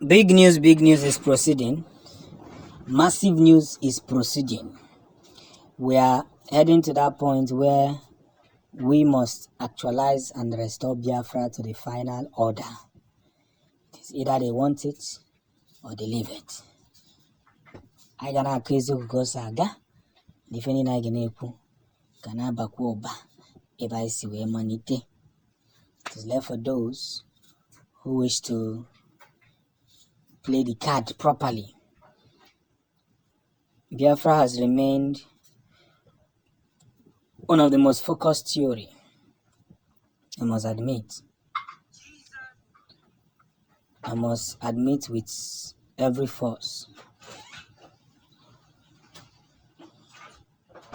Big news is proceeding. Massive news is proceeding. We are heading to that point where we must actualize and restore Biafra to the final order. It is either they want it or they leave it. I gana crazy kukosaga. Defending I genepu. Kana bakuoba. If I see where manite. It is left for those who wish to play the card properly. Biafra has remained one of the most focused theory, I must admit. I must admit with every force.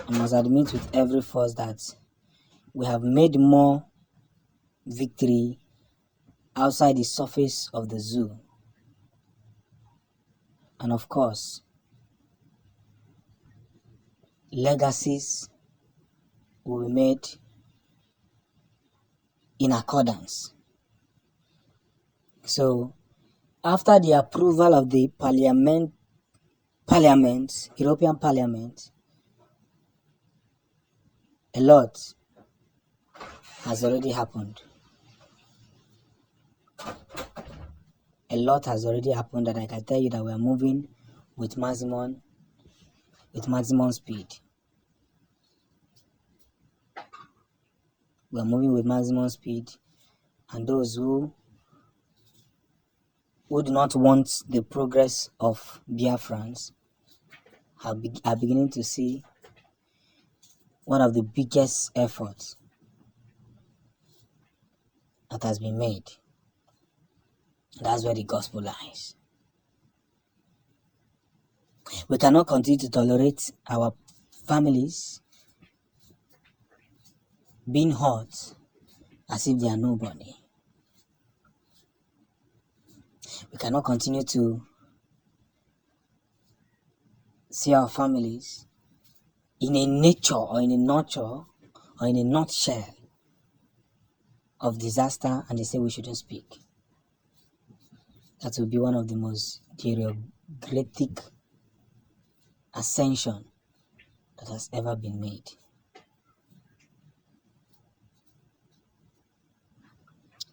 I must admit with every force that we have made more victory outside the surface of the zoo. And of course, legacies will be made in accordance. So, after the approval of the European Parliament, a lot has already happened. A lot has already happened that I can tell you that we are moving with maximum speed. We are moving with maximum speed, and those who do not want the progress of Biafrans are beginning to see one of the biggest efforts that has been made. That's where the gospel lies. We cannot continue to tolerate our families being hurt as if they are nobody. We cannot continue to see our families in a nature or in a nurture or in a nutshell of disaster and they say we shouldn't speak. That will be one of the most deteriorating ascension that has ever been made.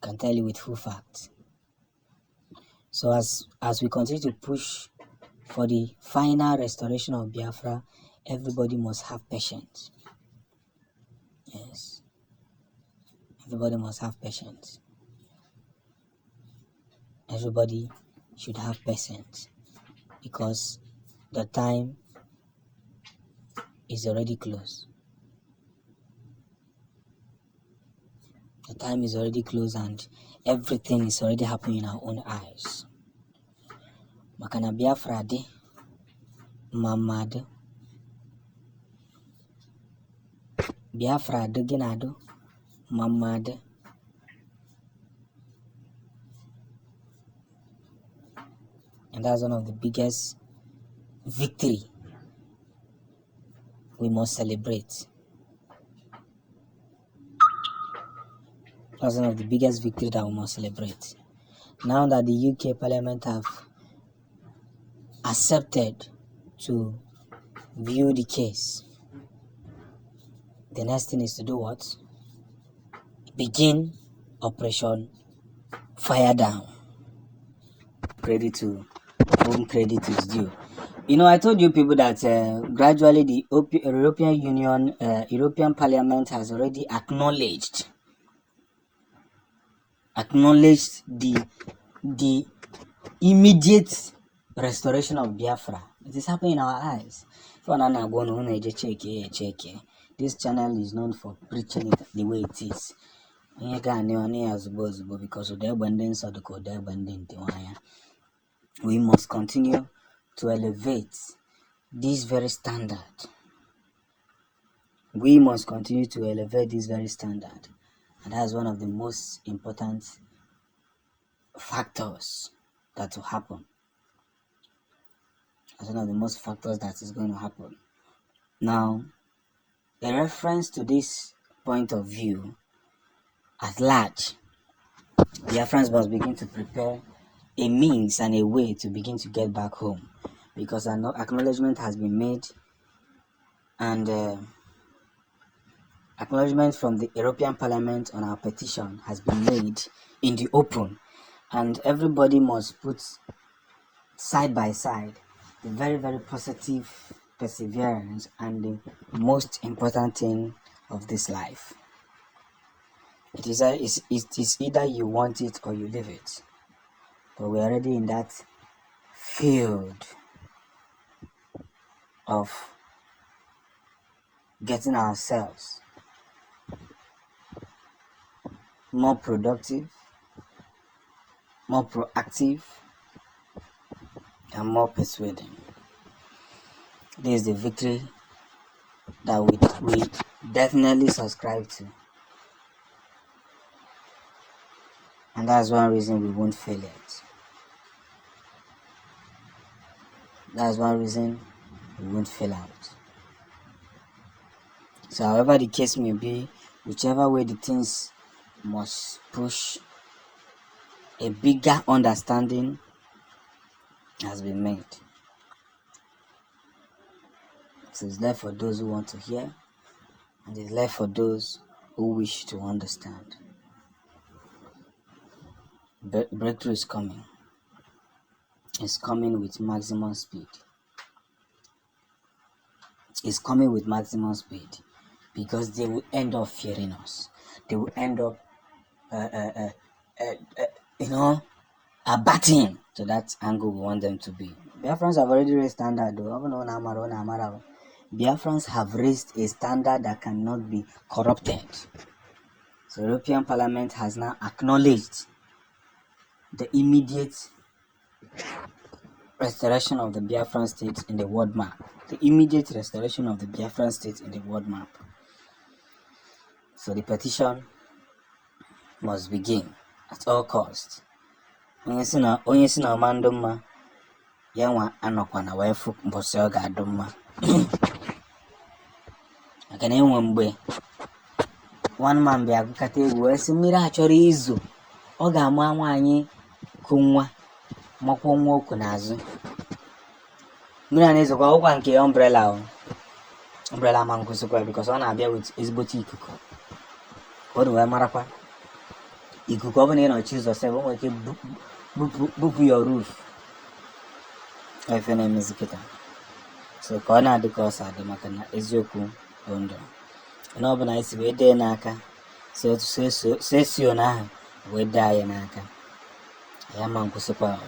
I can tell you with full facts. So as we continue to push for the final restoration of Biafra, everybody must have patience. Yes. Everybody must have patience. Everybody should have patience because the time is already close. The time is already close and everything is already happening in our own eyes. Makana Biafra de mamad Biafra de ginado mamad and that's one of the biggest victory we must celebrate. That's one of the biggest victory that we must celebrate. Now that the UK Parliament have accepted to view the case, the next thing is to do what? Begin Operation Fire Down. Credit to whom credit is due. You know, I told you people that gradually the European Union, European Parliament has already acknowledged the immediate restoration of Biafra. It is happening in our eyes. This channel is known for preaching it the way it is. Because of the abundance of the we must continue to elevate this very standard. We must continue to elevate this very standard. And that's one of the most important factors that will happen. That's one of the most factors that is going to happen. Now, a reference to this point of view at large, Biafrans must begin to prepare a means and a way to begin to get back home, because an acknowledgement has been made, and acknowledgement from the European Parliament on our petition has been made in the open, and everybody must put side by side the very, very positive perseverance and the most important thing of this life. It is either you want it or you leave it. But we're already in that field of getting ourselves more productive, more proactive, and more persuading. This is the victory that we definitely subscribe to. And that's one reason we won't fail it. That's one reason we won't fail out. So however the case may be, whichever way the things must push, a bigger understanding has been made. So it's left for those who want to hear, and it's left for those who wish to understand. Breakthrough is coming. It's coming with maximum speed. It's coming with maximum speed, because they will end up fearing us. They will end up, abating to that angle we want them to be. Biafrans have already raised standard, though. Biafrans have raised a standard that cannot be corrupted. So European Parliament has now acknowledged the immediate restoration of the Biafran state in the world map. The immediate restoration of the Biafran state in the world map. So the petition must begin at all costs. Onye si na ọmandụ mma ya nwa anọkwa na wee fụ mbọsị ọ ga-adụ mma. Maka na enwe mgbe one man bịa gụkata egwu wee sị mmiri achọrọ izo, ọ ga-ama nwaanyị kụ nwa makwuo nwa okwu n'azụ. Mmiri a na-ezokwa ụkwa nke umbrella ma nkwụsịkwa, because ọ na-abịa with ezigbote ikuku. Ọ dị wee marakwa ikuku ọ bụla ị nọchi ụzọ sef, o nwere ike bupụ your roof. Efe na-emezi kịta. So ka ọ na-adị ka ọ si adị, maka na eziokwu bụ ndụ. Onye ọbụla isi wee dee n'aka, sesio n'ahụ wee dee anyị n'aka, ya ma nkwụsịkwa.